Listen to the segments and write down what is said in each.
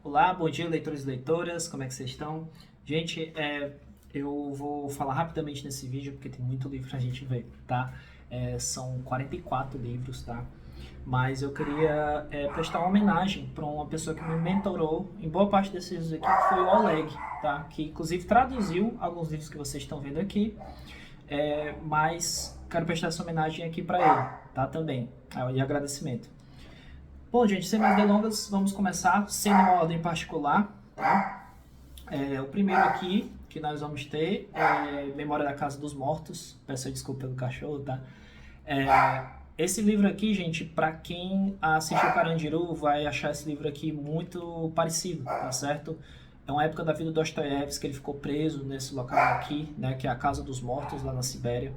Olá, bom dia, leitores e leitoras, como é que vocês estão? Gente, eu vou falar rapidamente nesse vídeo porque tem muito livro pra gente ver, tá? São 44 livros, tá? Mas eu queria prestar uma homenagem para uma pessoa que me mentorou em boa parte desses livros aqui, que foi o Oleg, tá? Que inclusive traduziu alguns livros que vocês estão vendo aqui, mas quero prestar essa homenagem aqui para ele, tá? Também, de agradecimento. Bom, gente, sem mais delongas, vamos começar sem uma ordem particular, tá? O primeiro aqui que nós vamos ter é Memória da Casa dos Mortos. Peço desculpa pelo cachorro, tá? Esse livro aqui, gente, para quem assistiu Carandiru, vai achar esse livro aqui muito parecido, tá certo? É uma época da vida do Dostoiévski, que ele ficou preso nesse local aqui, né, que é a Casa dos Mortos, lá na Sibéria.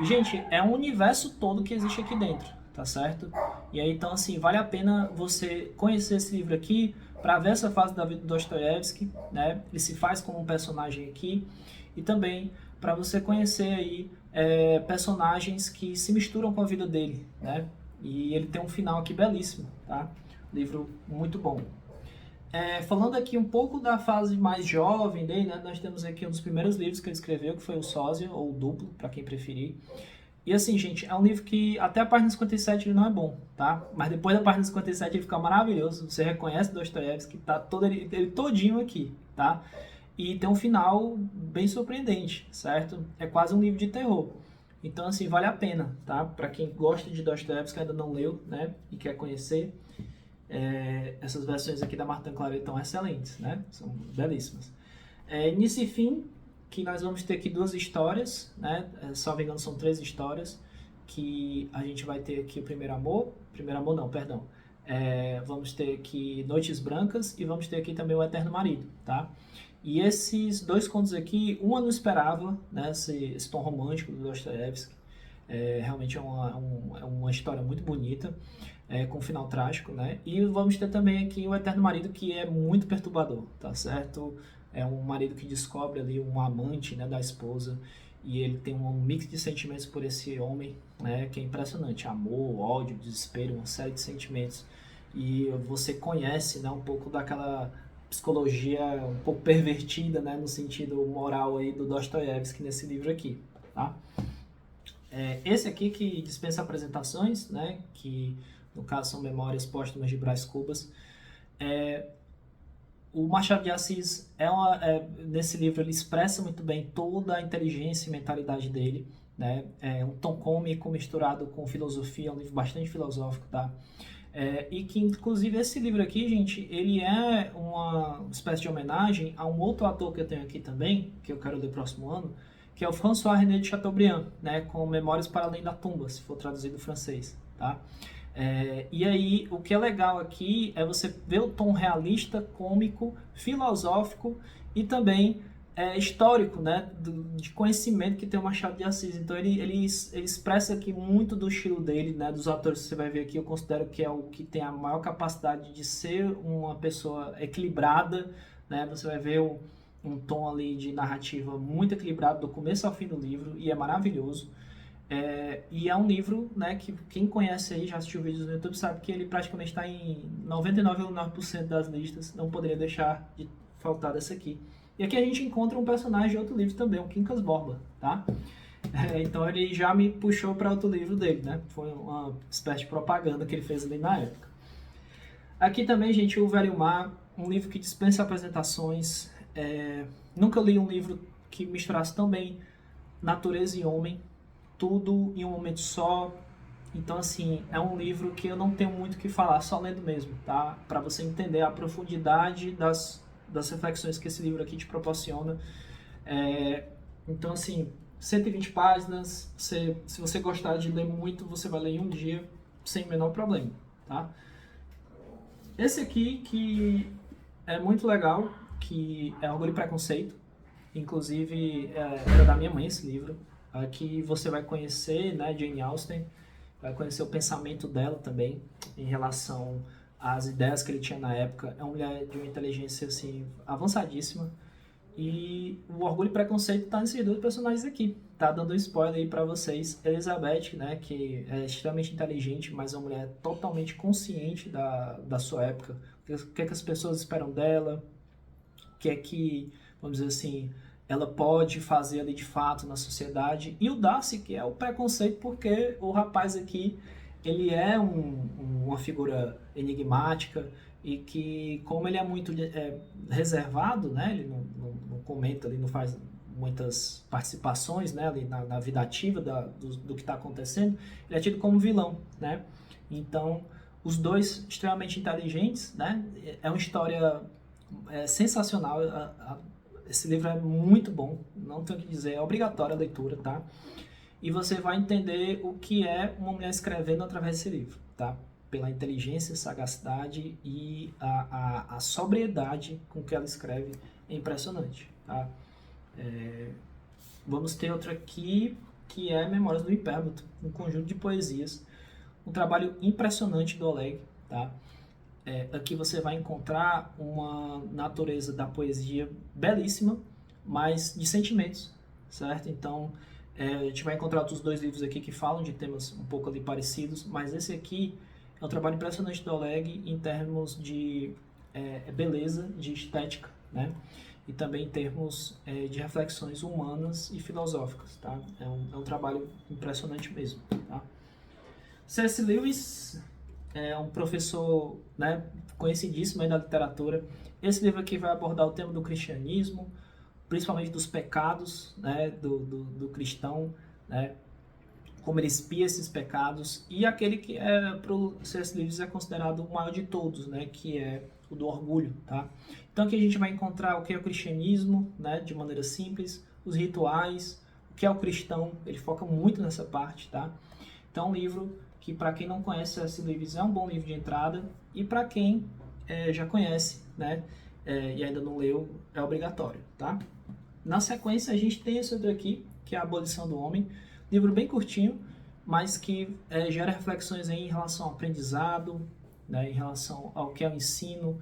E, gente, é um universo todo que existe aqui dentro, tá certo? E aí, então, assim, vale a pena você conhecer esse livro aqui para ver essa fase da vida do Dostoiévski, né? Ele se faz como um personagem aqui e também para você conhecer aí personagens que se misturam com a vida dele, né? E ele tem um final aqui belíssimo, tá? Livro muito bom. Falando aqui um pouco da fase mais jovem dele, né? Nós temos aqui um dos primeiros livros que ele escreveu, que foi o Sósia, ou o Duplo, para quem preferir. E assim, gente, é um livro que até a página 57 ele não é bom, tá? Mas depois da página 57 ele fica maravilhoso. Você reconhece Dostoiévski, tá todo ele todinho aqui, tá? E tem um final bem surpreendente, certo? É quase um livro de terror. Então, assim, vale a pena, tá? Para quem gosta de Dostoiévski, ainda não leu, né? E quer conhecer, essas versões aqui da Martin Claret estão excelentes, né? São belíssimas. Início e fim, que nós vamos ter aqui duas histórias, né? Se não me engano, são três histórias, que a gente vai ter aqui o primeiro amor não, perdão. Vamos ter aqui Noites Brancas e vamos ter aqui também o Eterno Marido, tá? E esses dois contos aqui, um eu não esperava, né? Esse tom romântico do Dostoiévski. Realmente é uma história muito bonita, com um final trágico, né? E vamos ter também aqui o Eterno Marido, que é muito perturbador, tá certo? É um marido que descobre ali um amante, né, da esposa, e ele tem um mix de sentimentos por esse homem, né, que é impressionante. Amor, ódio, desespero, uma série de sentimentos. E você conhece, né, um pouco daquela psicologia um pouco pervertida, né, no sentido moral aí do Dostoiévski nesse livro aqui, tá? Esse aqui que dispensa apresentações, né, que no caso são Memórias Póstumas de Brás Cubas. O Machado de Assis, nesse livro, ele expressa muito bem toda a inteligência e mentalidade dele, né? É um tom cômico misturado com filosofia, é um livro bastante filosófico, tá? E que, inclusive, esse livro aqui, gente, ele é uma espécie de homenagem a um outro ator que eu tenho aqui também, que eu quero ler próximo ano, que é o François René de Chateaubriand, né? Com Memórias para Além da Tumba, se for traduzido do francês, tá? E aí, o que é legal aqui é você ver o tom realista, cômico, filosófico e também histórico, né, de conhecimento que tem o Machado de Assis. Então ele expressa aqui muito do estilo dele, né, dos atores que você vai ver aqui. Eu considero que é o que tem a maior capacidade de ser uma pessoa equilibrada, né. Você vai ver um tom ali de narrativa muito equilibrado do começo ao fim do livro e é maravilhoso. E é um livro, né, que quem conhece aí, já assistiu vídeos no YouTube, sabe que ele praticamente está em 99,9% das listas, não poderia deixar de faltar dessa aqui. E aqui a gente encontra um personagem de outro livro também, o Quincas Borba, tá? Então ele já me puxou para outro livro dele, né? Foi uma espécie de propaganda que ele fez ali na época. Aqui também, gente, O Velho Mar, um livro que dispensa apresentações. Nunca li um livro que misturasse tão bem natureza e homem, tudo em um momento só. Então, assim, é um livro que eu não tenho muito o que falar, só lendo mesmo, tá? Para você entender a profundidade das reflexões que esse livro aqui te proporciona. Então, assim, 120 páginas, se você gostar de ler muito, você vai ler em um dia, sem o menor problema, tá? Esse aqui, que é muito legal, que é Orgulho e Preconceito, inclusive era da minha mãe esse livro. Aqui você vai conhecer, né, Jane Austen, vai conhecer o pensamento dela também em relação às ideias que ele tinha na época. É uma mulher de uma inteligência assim avançadíssima. E o Orgulho e Preconceito está inserido dois personagens aqui. Tá dando um spoiler aí para vocês. Elizabeth, né, que é extremamente inteligente, mas é uma mulher totalmente consciente da sua época, o que é que as pessoas esperam dela, o que é que, vamos dizer assim, ela pode fazer ali de fato na sociedade. E o Darcy, que é o preconceito, porque o rapaz aqui, ele é uma figura enigmática e que, como ele é muito reservado, né, ele não comenta, ele não faz muitas participações, né, ali na vida ativa do que está acontecendo, ele é tido como vilão, né? Então, os dois extremamente inteligentes, né? É uma história sensacional. Esse livro é muito bom, não tenho o que dizer, é obrigatória a leitura, tá? E você vai entender o que é uma mulher escrevendo através desse livro, tá? Pela inteligência, sagacidade e a sobriedade com que ela escreve é impressionante, tá? Vamos ter outro aqui, que é Memórias do Hipérbato, um conjunto de poesias, um trabalho impressionante do Oleg, tá? Aqui você vai encontrar uma natureza da poesia belíssima, mas de sentimentos, certo? Então, a gente vai encontrar outros dois livros aqui que falam de temas um pouco ali parecidos, mas esse aqui é um trabalho impressionante do Oleg em termos de beleza, de estética, né? E também em termos de reflexões humanas e filosóficas, tá? É um trabalho impressionante mesmo, tá? C.S. Lewis é um professor, né, conhecidíssimo aí da literatura. Esse livro aqui vai abordar o tema do cristianismo, principalmente dos pecados, né, do cristão, né, como ele expia esses pecados, e aquele que para o C.S. Lewis é considerado o maior de todos, né, que é o do orgulho, tá? Então aqui a gente vai encontrar o que é o cristianismo, né, de maneira simples, os rituais, o que é o cristão, ele foca muito nessa parte, tá? Então é um livro que, para quem não conhece C.S. Lewis, é um bom livro de entrada, e para quem já conhece, né, e ainda não leu, é obrigatório, tá? Na sequência a gente tem esse outro aqui, que é A Abolição do Homem, livro bem curtinho, mas que gera reflexões aí em relação ao aprendizado, né, em relação ao que é o ensino,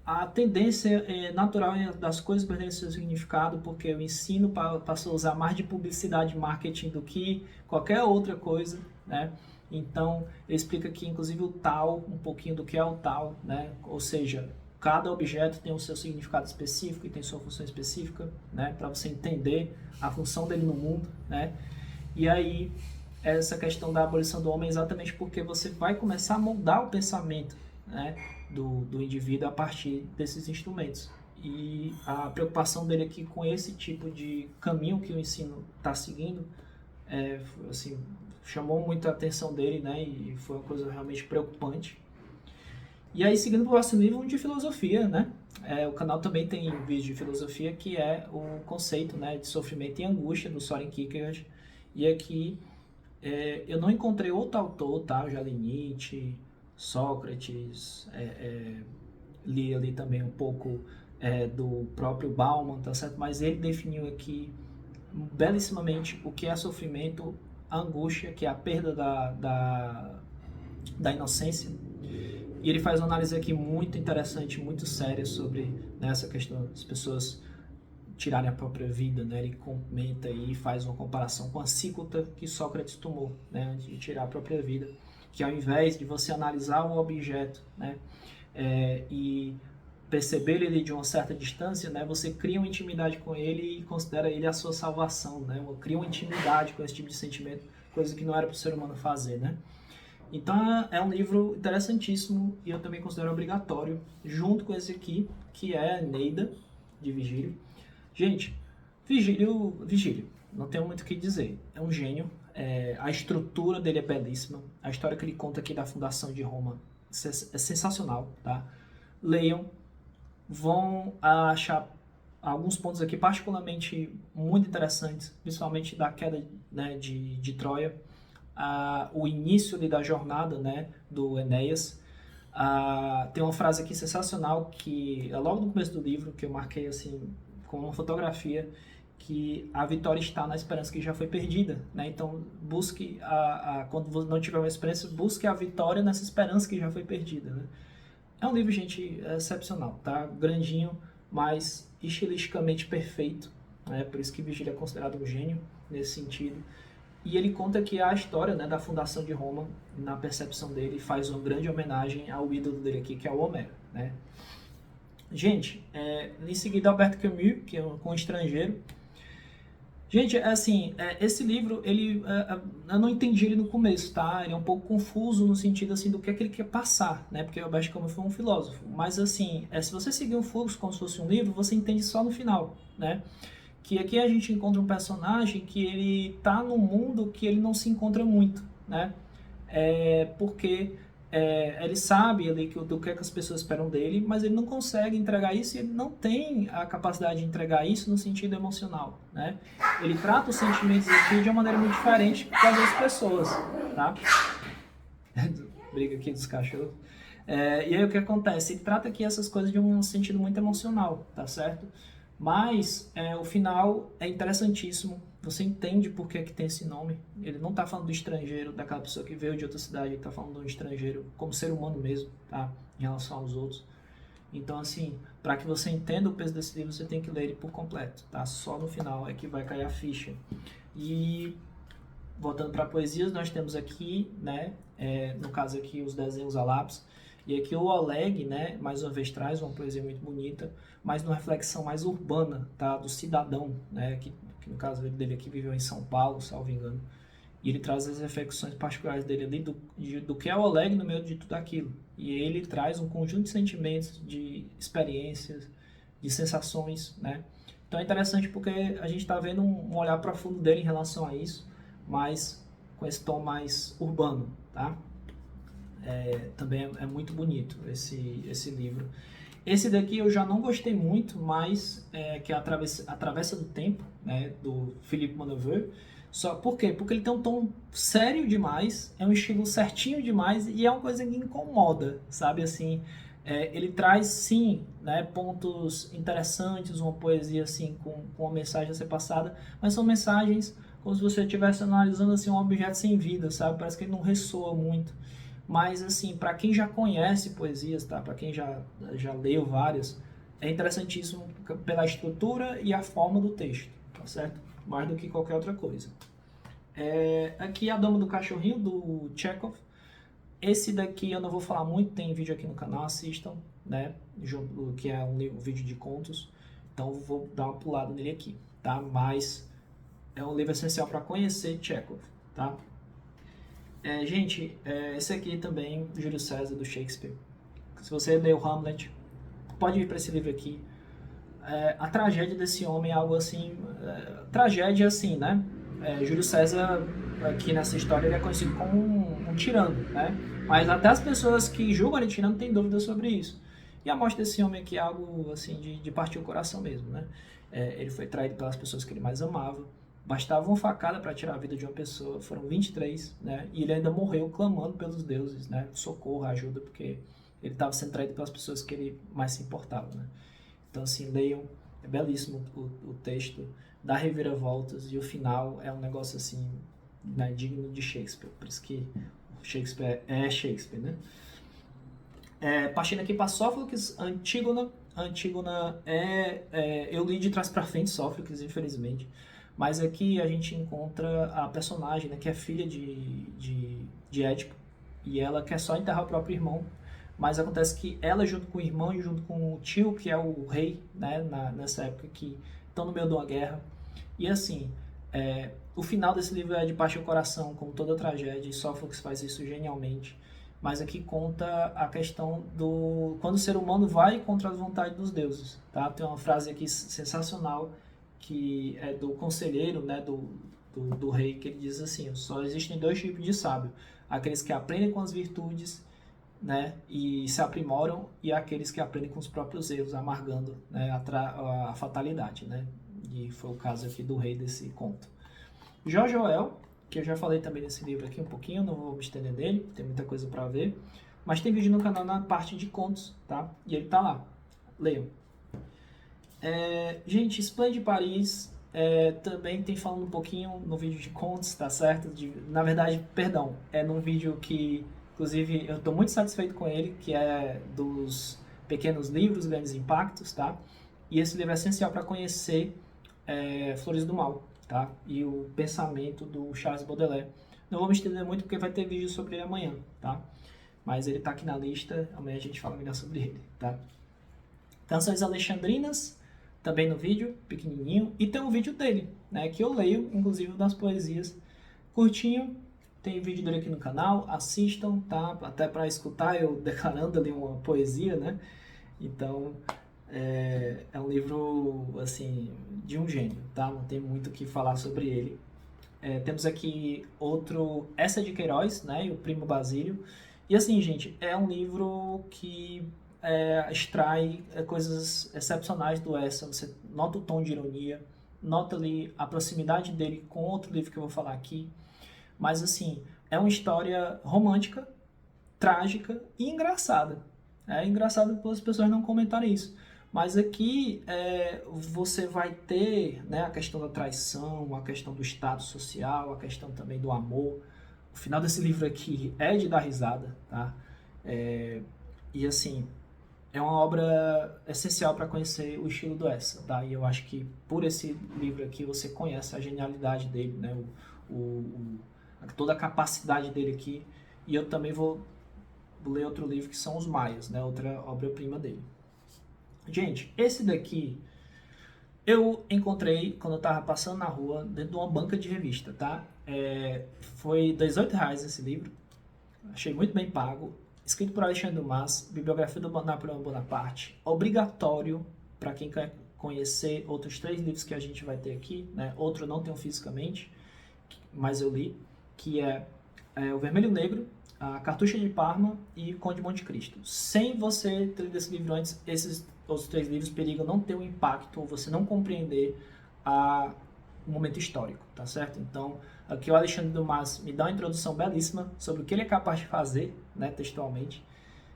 a tendência natural das coisas perderem seu significado, porque o ensino passou a usar mais de publicidade e marketing do que qualquer outra coisa, né? Então, ele explica aqui, inclusive, o tal, um pouquinho do que é o tal, né? Ou seja, cada objeto tem o seu significado específico e tem sua função específica, né? Para você entender a função dele no mundo, né? E aí, essa questão da abolição do homem é exatamente porque você vai começar a moldar o pensamento, né, do indivíduo a partir desses instrumentos. E a preocupação dele aqui com esse tipo de caminho que o ensino está seguindo, assim, chamou muita atenção dele, né, e foi uma coisa realmente preocupante. E aí, seguindo para o próximo livro, um de filosofia, né? O canal também tem vídeo de filosofia, que é o conceito, né, de sofrimento e angústia, do Soren Kierkegaard. E aqui eu não encontrei outro autor, tá? Eu já li Nietzsche, Sócrates, li ali também um pouco do próprio Bauman, tá certo? Mas ele definiu aqui belíssimamente o que é sofrimento, a angústia, que é a perda da inocência. E ele faz uma análise aqui muito interessante, muito séria sobre essa questão das pessoas tirarem a própria vida, né? Ele comenta e faz uma comparação com a cicuta que Sócrates tomou, né, antes de tirar a própria vida, que ao invés de você analisar o objeto, né, e perceber ele de uma certa distância, né, você cria uma intimidade com ele e considera ele a sua salvação, né? Cria uma intimidade com esse tipo de sentimento, coisa que não era para o ser humano fazer, né? Então é um livro interessantíssimo e eu também considero obrigatório, junto com esse aqui, que é Eneida, de Virgílio. Gente, Virgílio, não tenho muito o que dizer, é um gênio, a estrutura dele é belíssima, a história que ele conta aqui da fundação de Roma é sensacional, tá? Leiam, vão achar alguns pontos aqui particularmente muito interessantes, principalmente da queda, né, de Troia, o início da jornada, né, do Enéas. Tem uma frase aqui sensacional que é logo no começo do livro, que eu marquei assim com uma fotografia, que a vitória está na esperança que já foi perdida, né? Então busque quando você não tiver uma esperança, busque a vitória nessa esperança que já foi perdida, né? É um livro, gente, excepcional, tá? Grandinho, mas estilisticamente perfeito, né? Por isso que Virgílio é considerado um gênio nesse sentido. E ele conta que a história, né, da fundação de Roma, na percepção dele, faz uma grande homenagem ao ídolo dele aqui, que é o Homero. né? Gente, em seguida Albert Camus, que é com o Estrangeiro. Gente, assim, esse livro, eu não entendi ele no começo, tá? Ele é um pouco confuso no sentido, assim, do que é que ele quer passar, né? Porque o Albert Camus foi um filósofo. Mas, assim, se você seguir um fluxo como se fosse um livro, você entende só no final, né? Que aqui a gente encontra um personagem que ele tá num mundo que ele não se encontra muito, né? Porque ele sabe ali do que as pessoas esperam dele, mas ele não consegue entregar isso e ele não tem a capacidade de entregar isso no sentido emocional, né? Ele trata os sentimentos aqui de uma maneira muito diferente das outras pessoas, tá? Briga aqui dos cachorros. E aí o que acontece? Ele trata aqui essas coisas de um sentido muito emocional, tá certo? Mas o final é interessantíssimo. Você entende por que tem esse nome. Ele não está falando do estrangeiro, daquela pessoa que veio de outra cidade, ele está falando do estrangeiro como ser humano mesmo, tá? Em relação aos outros. Então, assim, para que você entenda o peso desse livro, você tem que ler ele por completo, tá? Só no final é que vai cair a ficha. E, voltando para poesias, nós temos aqui, né, no caso aqui, os desenhos a lápis. E aqui o Oleg, né, mais uma vez traz uma poesia muito bonita, mas numa reflexão mais urbana, tá? Do cidadão, né, que no caso dele aqui viveu em São Paulo, salvo engano. E ele traz as reflexões particulares dele ali do que é o Oleg no meio de tudo aquilo. E ele traz um conjunto de sentimentos, de experiências, de sensações, né? Então é interessante porque a gente está vendo um olhar profundo dele em relação a isso, mas com esse tom mais urbano, tá? Também é muito bonito esse livro. Esse daqui eu já não gostei muito, mas que é a Travessa do Tempo, né, do Philippe Manœuvre. Por quê? Porque ele tem um tom sério demais, é um estilo certinho demais e é uma coisa que incomoda, sabe? Assim, ele traz, sim, né, pontos interessantes, uma poesia assim, com uma mensagem a ser passada, mas são mensagens como se você estivesse analisando assim, um objeto sem vida, sabe? Parece que ele não ressoa muito. Mas, assim, para quem já conhece poesias, tá? Para quem já leu várias, é interessantíssimo pela estrutura e a forma do texto, tá certo? Mais do que qualquer outra coisa. Aqui A Dama do Cachorrinho, do Chekhov. Esse daqui eu não vou falar muito, tem vídeo aqui no canal, assistam, né? Que é um vídeo de contos. Então vou dar uma pulada nele aqui, tá? Mas é um livro essencial para conhecer Chekhov, tá? Gente, esse aqui também, Júlio César, do Shakespeare. Se você leu Hamlet, pode ir para esse livro aqui. A tragédia desse homem é algo assim... tragédia assim, né? Júlio César, aqui nessa história, ele é conhecido como um tirano, né? Mas até as pessoas que julgam ele tirano têm dúvidas sobre isso. E a morte desse homem aqui é algo assim de partir o coração mesmo, né? Ele foi traído pelas pessoas que ele mais amava. Bastava uma facada para tirar a vida de uma pessoa, foram 23, né? E ele ainda morreu clamando pelos deuses, né? Socorro, ajuda, porque ele estava sendo traído pelas pessoas que ele mais se importava, né? Então, assim, leiam, é belíssimo o texto, dá reviravoltas e o final é um negócio, assim, né, digno de Shakespeare. Por isso que Shakespeare é Shakespeare, né? Partindo aqui para Sófocles, Antígona. Antígona eu li de trás para frente Sófocles, infelizmente. Mas aqui a gente encontra a personagem, né, que é filha de Édipo, e ela quer só enterrar o próprio irmão, mas acontece que ela, junto com o irmão e junto com o tio, que é o rei, né, nessa época, que estão no meio de uma guerra. E assim, o final desse livro é de partir o coração, como toda tragédia, e Sófocles faz isso genialmente. Mas aqui conta a questão quando o ser humano vai contra a vontade dos deuses, tá? Tem uma frase aqui sensacional, que é do conselheiro, né, do rei, que ele diz assim: só existem 2 tipos de sábio, aqueles que aprendem com as virtudes, né, e se aprimoram, e aqueles que aprendem com os próprios erros, amargando, né, a fatalidade, né? E foi o caso aqui do rei desse conto. George Orwell, que eu já falei também nesse livro aqui um pouquinho, não vou me estender nele, tem muita coisa para ver, mas tem vídeo no canal na parte de contos, tá? E ele tá lá, leiam. Gente, Splendid Paris também tem falando um pouquinho no vídeo de contos, tá certo? Na verdade, perdão, é num vídeo que, inclusive, eu estou muito satisfeito com ele, que é dos pequenos livros, grandes impactos, tá? E esse livro é essencial para conhecer Flores do Mal, tá? E o pensamento do Charles Baudelaire. Não vou me estender muito porque vai ter vídeo sobre ele amanhã, tá? mas ele está aqui na lista, amanhã a gente fala melhor sobre ele, tá? Canções Alexandrinas, também no vídeo, pequenininho, e tem um vídeo dele, né, que eu leio, inclusive das poesias, curtinho, tem vídeo dele aqui no canal, assistam, tá? Até para escutar eu declarando ali uma poesia, né? Então, é um livro, assim, de um gênio, tá? Não tem muito o que falar sobre ele. Temos aqui outro, Essa de Queiroz, né? E o Primo Basílio. E assim, gente, é um livro que extrai coisas excepcionais do Essa. Você nota o tom de ironia, nota ali a proximidade dele com outro livro que eu vou falar aqui. Mas assim, é uma história romântica, trágica e engraçada. É engraçado pelas pessoas não comentarem isso. Mas aqui você vai ter, né, a questão da traição, a questão do status social, a questão também do amor. O final desse livro aqui é de dar risada, tá? E assim, é uma obra essencial para conhecer o estilo do Essa, tá? E eu acho que por esse livro aqui você conhece a genialidade dele, né? Toda a capacidade dele aqui. E eu também vou ler outro livro que são Os Maias, né? Outra obra-prima dele. Gente, esse daqui eu encontrei quando eu tava passando na rua, dentro de uma banca de revista, tá? Foi R$18 esse livro, achei muito bem pago, escrito por Alexandre Dumas, bibliografia do Napoleão Bonaparte, obrigatório para quem quer conhecer outros 3 livros que a gente vai ter aqui, né? Outro eu não tenho fisicamente, mas eu li, que é O Vermelho Negro, a Cartucha de Parma e Conde de Monte Cristo. Sem você ter lido esse livro antes, esses outros 3 livros perigam não ter um impacto ou você não compreender o momento histórico, tá certo? Então, aqui o Alexandre Dumas me dá uma introdução belíssima sobre o que ele é capaz de fazer, né, textualmente,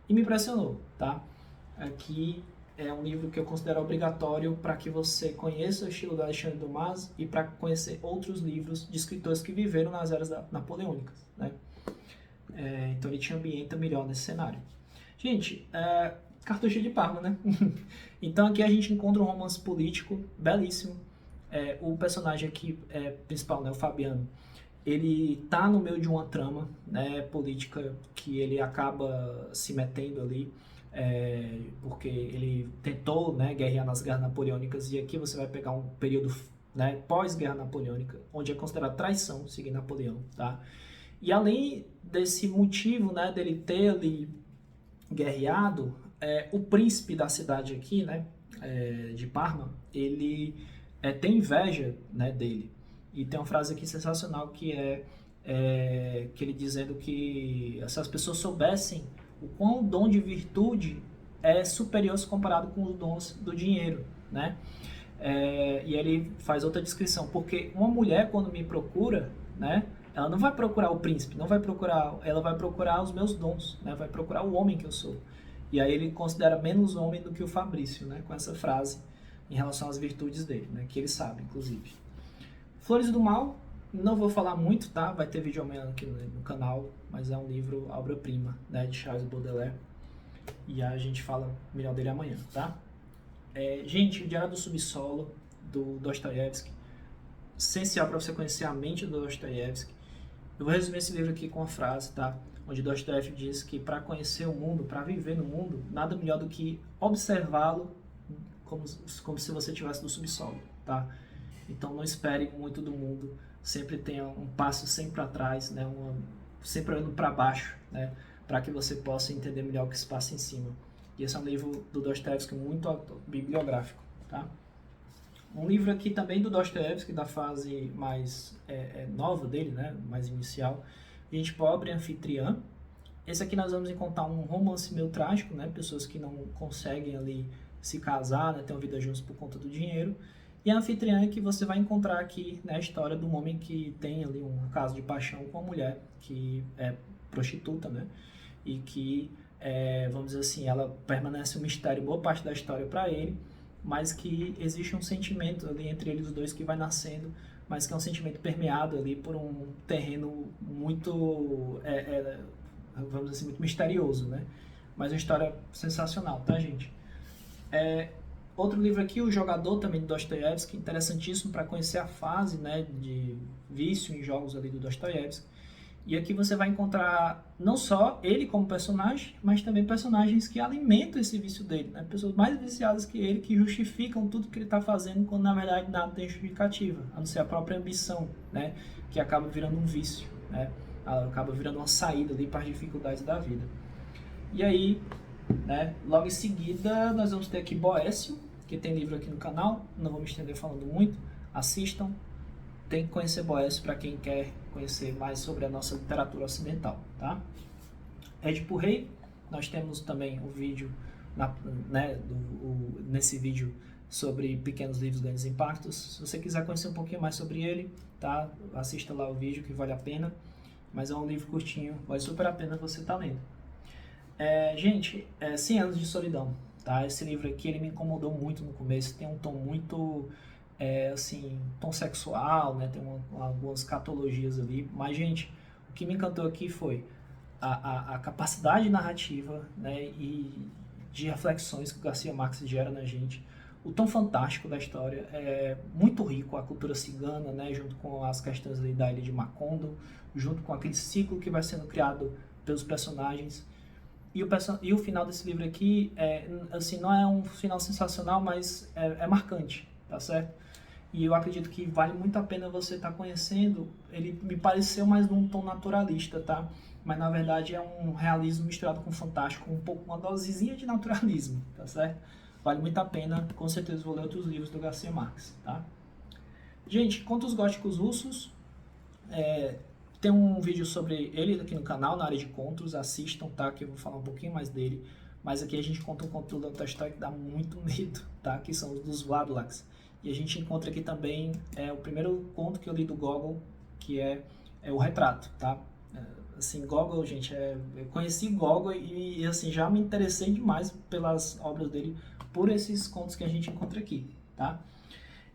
e me impressionou, tá? Aqui é um livro que eu considero obrigatório para que você conheça o estilo do Alexandre Dumas e para conhecer outros livros de escritores que viveram nas eras napoleônicas, né? Então ele te ambienta melhor nesse cenário. Gente, Cartucha de Parma, né? Então aqui a gente encontra um romance político belíssimo. O personagem aqui principal, né, o Fabiano, ele tá no meio de uma trama, né, política que ele acaba se metendo ali, porque ele tentou, né, guerrear nas guerras napoleônicas, e aqui você vai pegar um período, né, pós-guerra napoleônica, onde é considerado traição seguir Napoleão, tá? E além desse motivo, né, dele ter ali guerreado, o príncipe da cidade aqui, né, de Parma, ele tem inveja, né, dele. E tem uma frase aqui sensacional que que ele dizendo que se as pessoas soubessem o quão o dom de virtude é superior se comparado com os dons do dinheiro, né? E ele faz outra descrição, porque uma mulher quando me procura, né, ela não vai procurar o príncipe, ela vai procurar os meus dons, né? Vai procurar o homem que eu sou. E aí ele considera menos homem do que o Fabrício, né? Com essa frase em relação às virtudes dele, né? Que ele sabe, inclusive. Flores do Mal, não vou falar muito, tá? Vai ter vídeo amanhã aqui no canal, mas é um livro, obra-prima, né? De Charles Baudelaire. E a gente fala melhor dele amanhã, tá? Gente, o Diário do Subsolo, do Dostoiévski, essencial para você conhecer a mente do Dostoiévski. Eu vou resumir esse livro aqui com uma frase, tá? Onde Dostoiévski diz que para conhecer o mundo, para viver no mundo, nada melhor do que observá-lo como se você estivesse no subsolo, tá? Então não espere muito do mundo, sempre tenha um passo sempre para trás, né? Sempre olhando para baixo, né? Para que você possa entender melhor o que se passa em cima. E esse é um livro do Dostoiévski muito bibliográfico, tá? Um livro aqui também do Dostoiévski, da fase mais nova dele, né? Mais inicial, Gente Pobre e Anfitriã. Esse aqui nós vamos encontrar um romance meio trágico, né? Pessoas que não conseguem ali se casar, né? Ter uma vida juntos por conta do dinheiro. E a Anfitriã, que você vai encontrar aqui, né, a história de um homem que tem ali um caso de paixão com uma mulher que é prostituta, né? E que, vamos dizer assim, ela permanece um mistério boa parte da história para ele, mas que existe um sentimento ali entre eles dois que vai nascendo, mas que é um sentimento permeado ali por um terreno muito, vamos dizer assim, muito misterioso, né? Mas uma história sensacional, tá, gente? Outro livro aqui, O Jogador, também do Dostoiévski, interessantíssimo para conhecer a fase, né, de vício em jogos ali do Dostoiévski. E aqui você vai encontrar não só ele como personagem, mas também personagens que alimentam esse vício dele, né? Pessoas mais viciadas que ele, que justificam tudo que ele está fazendo, quando na verdade nada tem justificativa, a não ser a própria ambição, né? Que acaba virando um vício, né? Acaba virando uma saída ali para as dificuldades da vida. E aí, né, logo em seguida, nós vamos ter aqui Boécio, que tem livro aqui no canal, não vou me estender falando muito, assistam. Tem que conhecer Boécio para quem quer conhecer mais sobre a nossa literatura ocidental, tá? Édipo Rei, nós temos também um vídeo, nesse vídeo sobre pequenos livros, grandes impactos. Se você quiser conhecer um pouquinho mais sobre ele, tá? Assista lá o vídeo que vale a pena, mas é um livro curtinho, vale super a pena você estar lendo. Gente, 100 Anos de Solidão, tá? Esse livro aqui, ele me incomodou muito no começo, tem um tom muito... assim, tom sexual, né? Tem algumas escatologias ali, mas, gente, o que me encantou aqui foi a capacidade narrativa, né? E de reflexões que o Garcia Marques gera na gente, o tom fantástico da história, é muito rico, a cultura cigana, né? Junto com as questões ali da ilha de Macondo, junto com aquele ciclo que vai sendo criado pelos personagens. E o final desse livro aqui, assim, não é um final sensacional, mas é marcante, tá certo? E eu acredito que vale muito a pena você estar conhecendo. Ele me pareceu mais num tom naturalista, tá? Mas na verdade é um realismo misturado com fantástico, uma dosezinha de naturalismo, tá certo? Vale muito a pena, com certeza vou ler outros livros do Garcia Marques, tá? Gente, Contos Góticos Russos, tem um vídeo sobre ele aqui no canal, na área de contos, assistam, tá? Que eu vou falar um pouquinho mais dele. Mas aqui a gente conta um conto do Tolstói que dá muito medo, tá? Que são os dos Vladlaks. E a gente encontra aqui também o primeiro conto que eu li do Gogol, que é o Retrato, tá? Assim, Gogol, gente, eu conheci Gogol e assim, já me interessei demais pelas obras dele, por esses contos que a gente encontra aqui, tá?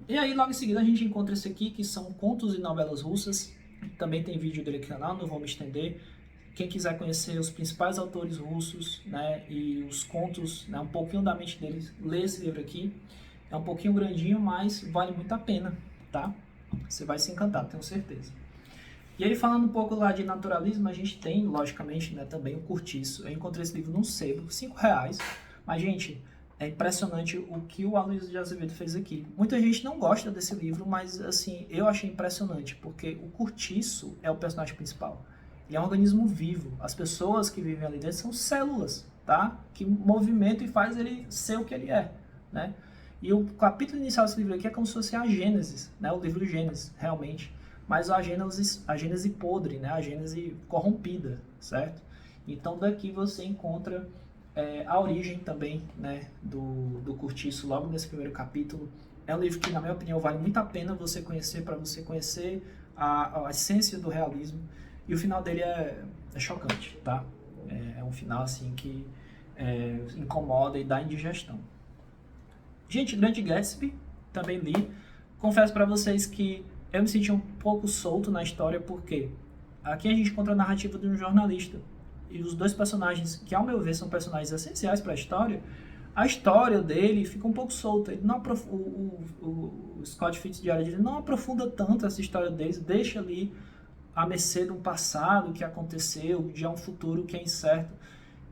E aí, logo em seguida, a gente encontra esse aqui, que são Contos e Novelas Russas. Também tem vídeo dele aqui no canal, não vou me estender. Quem quiser conhecer os principais autores russos, né, e os contos, né, um pouquinho da mente deles, lê esse livro aqui. É um pouquinho grandinho, mas vale muito a pena, tá? Você vai se encantar, tenho certeza. E aí, falando um pouco lá de naturalismo, a gente tem, logicamente, né, também o Curtiço. Eu encontrei esse livro num sebo, R$5. Mas, gente, é impressionante o que o Aloysio de Azevedo fez aqui. Muita gente não gosta desse livro, mas, assim, eu achei impressionante, porque o Curtiço é o personagem principal. Ele é um organismo vivo. As pessoas que vivem ali dentro são células, tá? Que movimentam e faz ele ser o que ele é, né? E o capítulo inicial desse livro aqui é como se fosse a Gênesis, né? O livro Gênesis, realmente. Mas a Gênese podre, né? A Gênese corrompida, certo? Então daqui você encontra a origem também, né? do Curtiço, logo nesse primeiro capítulo. É um livro que, na minha opinião, vale muito a pena você conhecer, para você conhecer a essência do realismo. E o final dele é chocante, tá? É um final, assim, que incomoda e dá indigestão. Gente, Grande Gatsby, também li. Confesso para vocês que eu me senti um pouco solto na história, porque aqui a gente encontra a narrativa de um jornalista. E os dois personagens, que ao meu ver são personagens essenciais para a história dele fica um pouco solta. Ele não o Scott Fitzgerald não aprofunda tanto essa história deles, deixa ali à mercê de um passado que aconteceu, de um futuro que é incerto.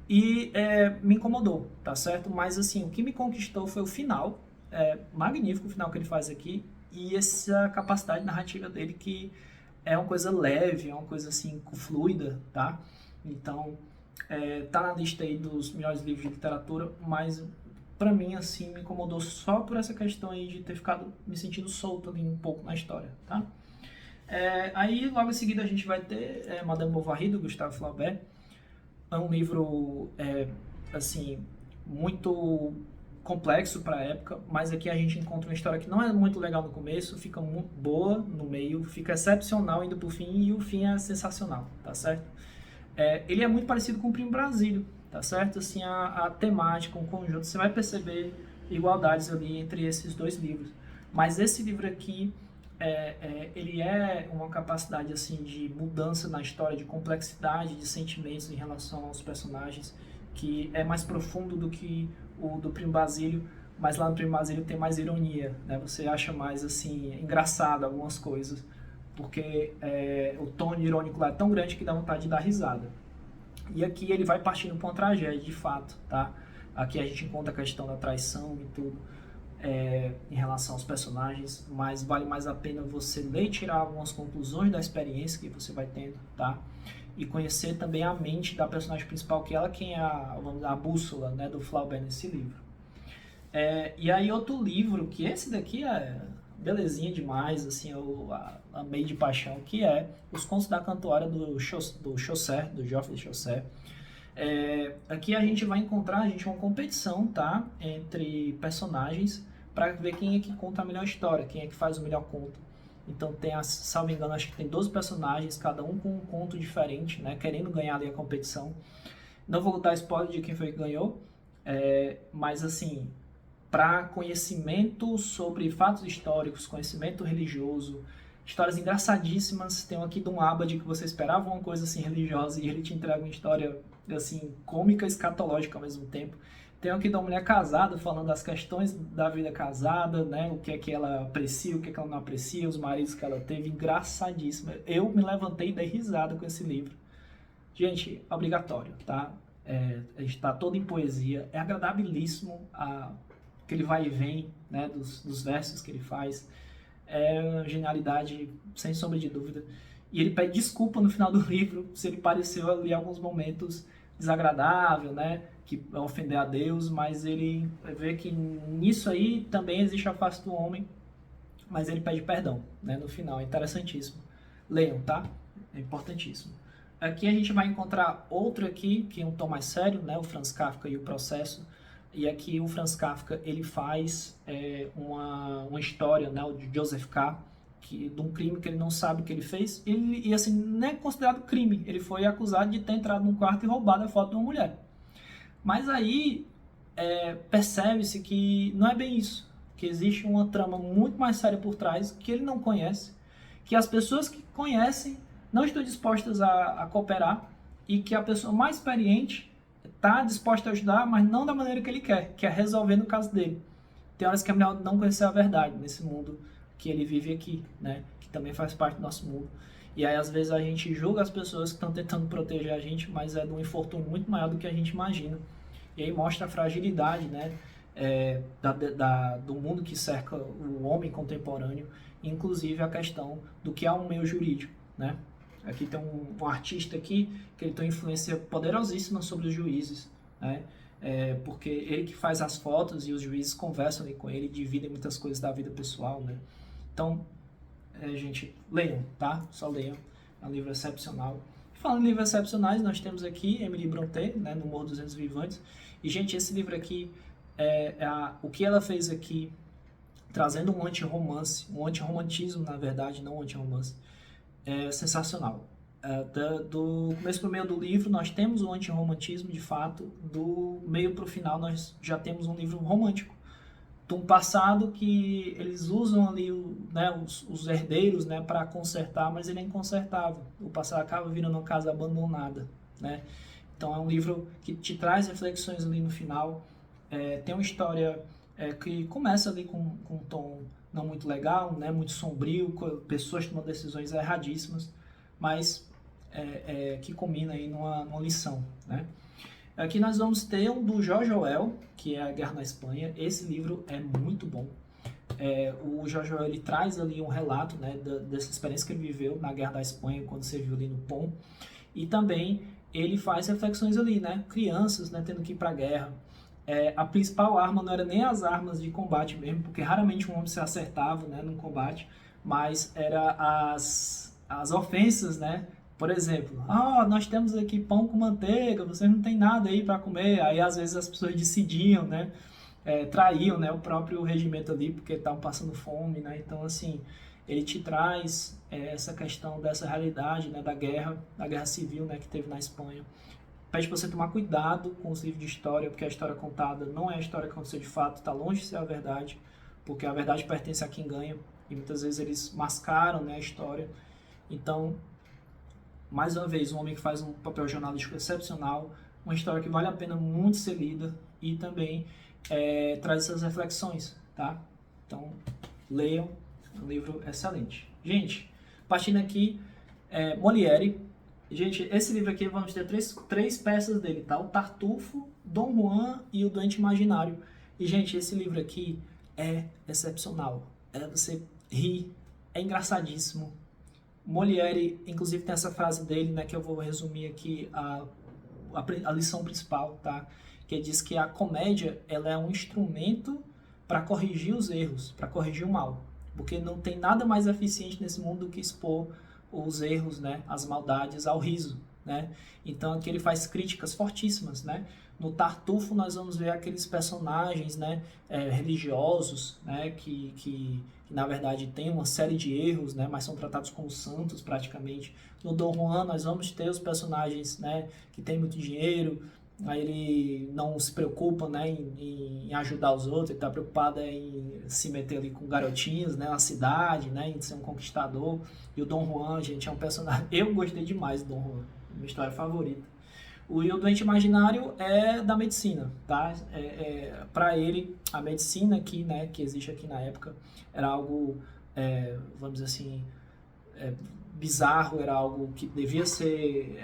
E me incomodou, tá certo? Mas assim, o que me conquistou foi o final, magnífico o final que ele faz aqui, e essa capacidade narrativa dele, que é uma coisa leve, é uma coisa assim, fluida, tá? Então, tá na lista aí dos melhores livros de literatura, mas pra mim, assim, me incomodou só por essa questão aí de ter ficado me sentindo solto ali um pouco na história, tá? Aí, logo em seguida, a gente vai ter Madame Bovary, do Gustave Flaubert. É um livro, assim, muito complexo para a época, mas aqui a gente encontra uma história que não é muito legal no começo, fica muito boa no meio, fica excepcional indo pro fim, e o fim é sensacional, tá certo? Ele é muito parecido com o Primo Brasílio, tá certo? Assim, a temática, um conjunto, você vai perceber igualdades ali entre esses dois livros. Mas esse livro aqui, ele é uma capacidade assim de mudança na história, de complexidade de sentimentos em relação aos personagens, que é mais profundo do que o do Primo Basílio, mas lá no Primo Basílio tem mais ironia, né? Você acha mais assim engraçado algumas coisas. porque o tom irônico lá é tão grande que dá vontade de dar risada. E aqui ele vai partindo para uma tragédia, de fato, tá? Aqui a gente encontra a questão da traição e tudo em relação aos personagens, mas vale mais a pena você ler e tirar algumas conclusões da experiência que você vai tendo, tá? E conhecer também a mente da personagem principal, que ela quem é vamos dizer, a bússola, né, do Flaubert nesse livro. E aí outro livro, que esse daqui é belezinha demais, assim, eu amei de paixão, que é Os Contos da Cantuária do Chaucer, do Geoffrey Chaucer. Aqui a gente vai encontrar uma competição, tá, entre personagens para ver quem é que conta a melhor história, quem é que faz o melhor conto. Então tem, salvo engano, acho que tem 12 personagens, cada um com um conto diferente, né, querendo ganhar ali a competição. Não vou dar spoiler de quem foi que ganhou, mas assim, para conhecimento sobre fatos históricos, conhecimento religioso, histórias engraçadíssimas. Tem um aqui de um Abade que você esperava uma coisa assim religiosa e ele te entrega uma história assim cômica e escatológica ao mesmo tempo. Tem um aqui de uma mulher casada falando das questões da vida casada, né? O que é que ela aprecia, o que é que ela não aprecia, os maridos que ela teve, engraçadíssimo. Eu me levantei e dei risada com esse livro. Gente, obrigatório, tá? A gente tá todo em poesia, é agradabilíssimo aquele vai e vem, né, dos versos que ele faz. É uma genialidade, sem sombra de dúvida. E ele pede desculpa no final do livro se ele pareceu ali em alguns momentos desagradável, né, que é ofender a Deus, mas ele vê que nisso aí também existe a face do homem, mas ele pede perdão, né, no final. É interessantíssimo. Leiam, tá? É importantíssimo. Aqui a gente vai encontrar outro aqui, que é um tom mais sério, né, o Franz Kafka e o Processo. E aqui o Franz Kafka ele faz uma história, né, de Joseph K., de um crime que ele não sabe o que ele fez. E assim, não é considerado crime. Ele foi acusado de ter entrado num quarto e roubado a foto de uma mulher. Mas aí percebe-se que não é bem isso. Que existe uma trama muito mais séria por trás, que ele não conhece. Que as pessoas que conhecem não estão dispostas a cooperar. E que a pessoa mais experiente está disposta a ajudar, mas não da maneira que ele quer, que é resolvendo o caso dele. Tem horas que é melhor não conhecer a verdade nesse mundo que ele vive aqui, né? Que também faz parte do nosso mundo. E aí, às vezes, a gente julga as pessoas que estão tentando proteger a gente, mas é de um infortúnio muito maior do que a gente imagina. E aí mostra a fragilidade, né? Do mundo que cerca o homem contemporâneo, inclusive a questão do que é um meio jurídico, né? Aqui tem um artista aqui que ele tem uma influência poderosíssima sobre os juízes, né? Porque ele que faz as fotos e os juízes conversam ali com ele, dividem muitas coisas da vida pessoal, né? Então, gente, leiam, tá? Só leiam. É um livro excepcional. Falando em livros excepcionais, nós temos aqui Emily Brontë, né, no Morro dos Ventos Vivantes. E, gente, esse livro aqui, o que ela fez aqui, trazendo um anti-romance, um anti-romantismo, na verdade, não um anti-romance, é sensacional. Do começo para o meio do livro, nós temos o anti-romantismo, de fato. Do meio para o final, nós já temos um livro romântico. De um passado que eles usam ali né, os herdeiros, né, para consertar, mas ele é inconsertável. O passado acaba virando uma casa abandonada, né? Então é um livro que te traz reflexões ali no final. Tem uma história que começa ali com um tom não muito legal, né, muito sombrio, pessoas tomando decisões erradíssimas, mas que culmina aí numa lição, né? Aqui nós vamos ter um do George Orwell, que é A Guerra na Espanha. Esse livro é muito bom. O George Orwell ele traz ali um relato, né, dessa experiência que ele viveu na Guerra da Espanha, quando serviu ali no POM. E também ele faz reflexões ali, né? Crianças, né, tendo que ir para a guerra. A principal arma não era nem as armas de combate mesmo, porque raramente um homem se acertava, né, num combate, mas era as ofensas, né? Por exemplo, nós temos aqui pão com manteiga, vocês não tem nada aí para comer. Aí às vezes as pessoas decidiam, né, traíam, né, o próprio regimento ali porque estavam passando fome, né? Então assim, ele te traz essa questão dessa realidade, né, da guerra civil, né, que teve na Espanha. Pede para você tomar cuidado com os livros de história, porque a história contada não é a história que aconteceu de fato, está longe de ser a verdade, porque a verdade pertence a quem ganha e muitas vezes eles mascaram, né, a história. Então, mais uma vez, um homem que faz um papel jornalístico excepcional, uma história que vale a pena muito ser lida e também traz essas reflexões, tá? Então, leiam, é um livro excelente. Gente, Partindo aqui, Molière. Gente, esse livro aqui vamos ter três peças dele, tá? O Tartufo, Dom Juan e o Doente Imaginário. E, gente, esse livro aqui é excepcional. Você ri, é engraçadíssimo. Molière, inclusive, tem essa frase dele, né, que eu vou resumir aqui a lição principal, tá? Que diz que a comédia, ela é um instrumento para corrigir os erros, para corrigir o mal. Porque não tem nada mais eficiente nesse mundo do que expor os erros, né, as maldades ao riso, né? Então aqui ele faz críticas fortíssimas, né? No Tartufo nós vamos ver aqueles personagens, né, religiosos, né, que na verdade têm uma série de erros, né, mas são tratados como santos praticamente. No Dom Juan nós vamos ter os personagens, né, que têm muito dinheiro, aí ele não se preocupa, né, em ajudar os outros, ele está preocupado em se meter ali com garotinhos, né, na cidade, né, em ser um conquistador. E o Dom Juan, gente, é um personagem... Eu gostei demais do Dom Juan, minha história favorita. O Doente Imaginário é da medicina, tá? Para ele, a medicina aqui, né, que existe aqui na época, era algo, vamos dizer assim, bizarro, era algo que devia ser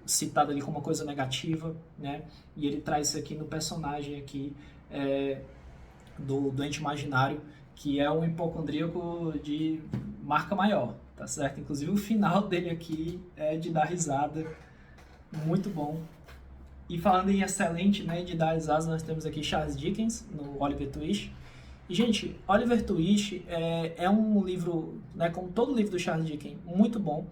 citado ali como uma coisa negativa, né? E ele traz isso aqui no personagem aqui do Doente Imaginário, que é um hipocondríaco de marca maior, tá certo? Inclusive o final dele aqui é de dar risada, muito bom. E falando em excelente, né, de dar risadas, nós temos aqui Charles Dickens, no Oliver Twist. E, gente, Oliver Twist é um livro, né, como todo livro do Charles Dickens, muito bom.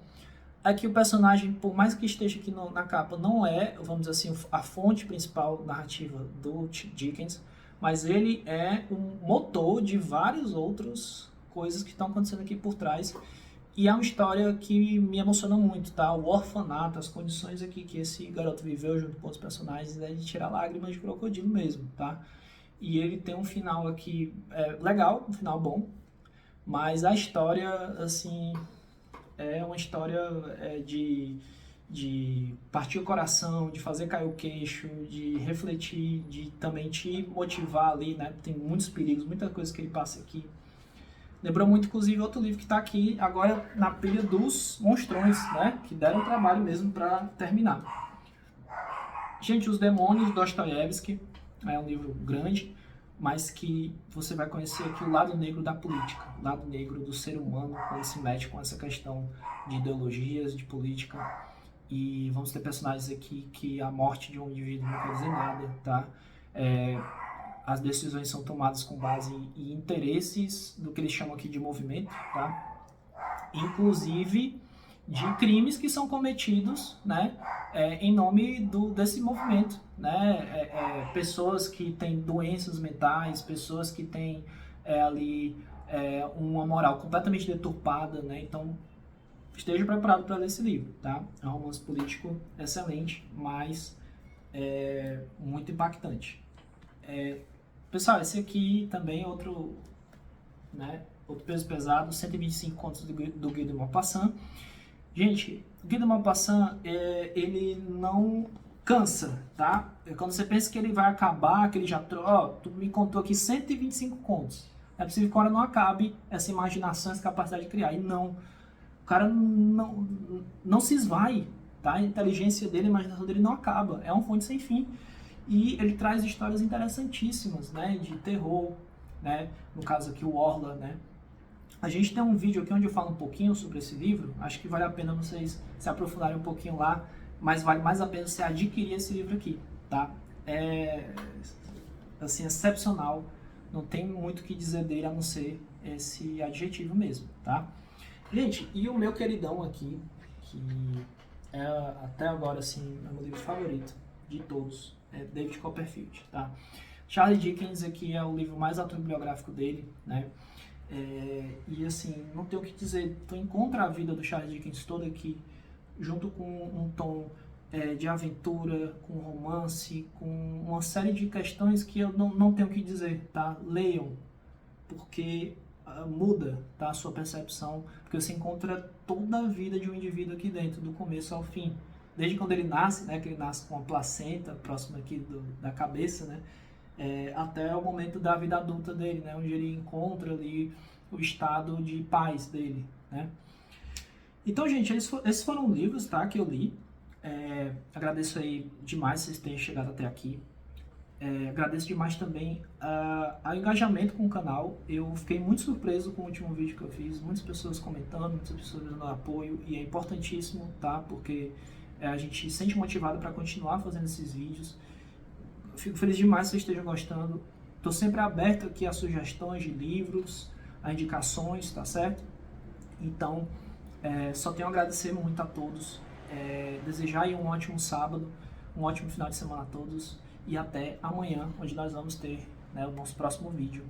Aqui o personagem, por mais que esteja aqui na capa, não é, vamos dizer assim, a fonte principal narrativa do Dickens, mas ele é um motor de várias outras coisas que estão acontecendo aqui por trás. E é uma história que me emociona muito, tá? O orfanato, as condições aqui que esse garoto viveu junto com os personagens é de tirar lágrimas de crocodilo mesmo, tá? E ele tem um final aqui legal, um final bom, mas a história, assim, é uma história de partir o coração, de fazer cair o queixo, de refletir, de também te motivar ali, né? Tem muitos perigos, muita coisa que ele passa aqui. Lembrou muito, inclusive, outro livro que está aqui agora na pilha dos monstrões, né? Que deram trabalho mesmo para terminar. Gente, Os Demônios, Dostoiévski, é um livro grande, mas que você vai conhecer aqui o lado negro da política, o lado negro do ser humano, quando se mete com essa questão de ideologias, de política. E vamos ter personagens aqui que a morte de um indivíduo não quer dizer nada, tá? As decisões são tomadas com base em interesses do que eles chamam aqui de movimento, tá? Inclusive de crimes que são cometidos, né, em nome desse movimento, né? Pessoas que têm doenças mentais, pessoas que têm ali uma moral completamente deturpada, né? Então esteja preparado para ler esse livro, tá? É um romance político excelente, mas muito impactante. Pessoal, esse aqui também é outro peso pesado, 125 contos do Guy de Maupassant. Gente, o Guy de Maupassant, ele não cansa, tá? Quando você pensa que ele vai acabar, que ele já... tu me contou aqui 125 contos. É possível que a hora não acabe essa imaginação, essa capacidade de criar. E não. O cara não se esvai, tá? A inteligência dele, a imaginação dele não acaba. É uma fonte sem fim. E ele traz histórias interessantíssimas, né, de terror, né, no caso aqui o Orla, né. A gente tem um vídeo aqui onde eu falo um pouquinho sobre esse livro, acho que vale a pena vocês se aprofundarem um pouquinho lá, mas vale mais a pena você adquirir esse livro aqui, tá? É, assim, excepcional, não tem muito o que dizer dele a não ser esse adjetivo mesmo, tá? Gente, e o meu queridão aqui, que é até agora, assim, é o meu livro favorito de todos, David Copperfield, tá? Charles Dickens aqui é o livro mais autobiográfico dele, né? E assim, não tem o que dizer, tu encontra a vida do Charles Dickens toda aqui, junto com um tom de aventura, com romance, com uma série de questões que eu não tenho o que dizer, tá? Leiam, porque muda, tá, a sua percepção, porque você encontra toda a vida de um indivíduo aqui dentro, do começo ao fim. Desde quando ele nasce, né, que ele nasce com uma placenta próxima aqui da cabeça, né, até o momento da vida adulta dele, né, onde ele encontra ali o estado de paz dele, né? Então, gente, esses foram livros, tá, que eu li. Agradeço aí demais vocês terem chegado até aqui. Agradeço demais também ao engajamento com o canal. Eu fiquei muito surpreso com o último vídeo que eu fiz. Muitas pessoas comentando, muitas pessoas dando apoio. E é importantíssimo, tá? Porque a gente se sente motivado para continuar fazendo esses vídeos. Eu fico feliz demais que vocês estejam gostando. Estou sempre aberto aqui a sugestões de livros, a indicações, tá certo? Então, só tenho a agradecer muito a todos. Desejar aí um ótimo sábado, um ótimo final de semana a todos. E até amanhã, onde nós vamos ter, né, o nosso próximo vídeo.